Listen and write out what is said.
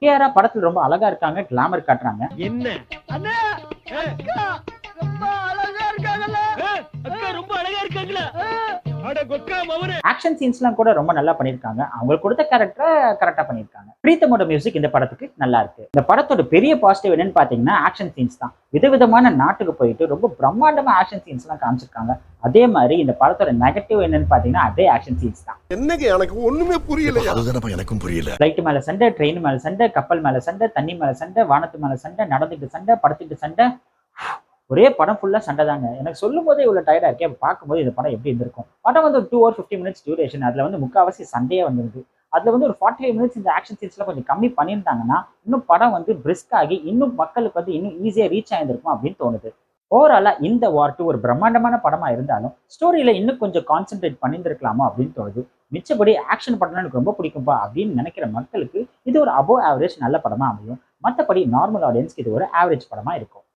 கிளியரா படத்துல ரொம்ப அழகா இருக்காங்க, கிளாமர் காட்டுறாங்க. என்ன அண்ணா அக்கா ரொம்ப அழகா இருக்காங்கல்ல, அக்கா ரொம்ப அழகா இருக்காங்களா, அட கொக்கா மவனே. ஆக்ஷன் சீன்ஸ்லாம் கூட ரொம்ப நல்லா பண்ணியிருக்காங்க. அவங்களுக்கு கொடுத்த கேரக்டரை கரெக்டா பண்ணியிருக்காங்க. பிரீத்தமோட மியூசிக் இந்த படத்துக்கு நல்லா இருக்கு. இந்த படத்தோட பெரிய பாசிட்டிவ் என்னன்னு பாத்தீங்கன்னா ஆக்ஷன் சீன்ஸ் தான். விதவிதமான நாட்டுக்கு போயிட்டு ரொம்ப பிரம்மாண்டமா ஆக்ஷன் சீன்ஸ் எல்லாம் காமிச்சிருக்காங்க. அதே மாதிரி இந்த படத்தோட நெகட்டிவ் என்னன்னு பாத்தீங்கன்னா அதே ஆக்ஷன் சீன்ஸ் தான். என்னங்க எனக்கு ஒண்ணுமே புரியல. அதுதானப்பா எனக்கும் புரியல. ஃப்ளைட் மேல சண்டை, ட்ரெயின் மேல சண்டை, கப்பல் மேல சண்டை, தண்ணி மேல சண்டை, வானத்து மேல சண்டை, நடந்துட்டு சண்டை, படுத்துட்டு சண்டை. ஒரே படம் ஃபுல்லா சண்டை தாங்க. எனக்கு சொல்லும் போதே இவ்வளவு டயர்டா இருக்கே. பார்க்கும்போது இந்த படம் எப்படி இருந்திருக்கும். படம் வந்து ஒரு 2 ஹவர் 50 மினிட்ஸ் டியூரேஷன். அதுல வந்து முக்காவாசி சண்டையே வந்துருக்கு. அதுல வந்து ஒரு 45 மினிட்ஸ் இந்த ஆக்ஷன் சீன்ஸ்ல கொஞ்சம் கம்மி பண்ணியிருந்தாங்கன்னா இன்னும் படம் வந்து பிரிஸ்க் ஆகி இன்னும் மக்களுக்கு வந்து இன்னும் ஈஸியா ரீச் ஆயிருந்திருக்கும் அப்படின்னு தோணுது. ஓவராலா இந்த வார் 2 ஒரு பிரம்மாண்டமான படமா இருந்தாலும் ஸ்டோரியில இன்னும் கொஞ்சம் கான்சென்ட்ரேட் பண்ணியிருந்திருக்கலாமா அப்படின்னு தோணுது. மிச்சபடி ஆக்ஷன் படம்னா எனக்கு ரொம்ப பிடிக்கும்பா அப்படின்னு நினைக்கிற மக்களுக்கு இது ஒரு அபோவ் ஆவரேஜ் நல்ல படமா அமையும். மற்றபடி நார்மல் ஆடியன்ஸ்க்கு இது ஒரு ஆவரேஜ் படமா இருக்கும்.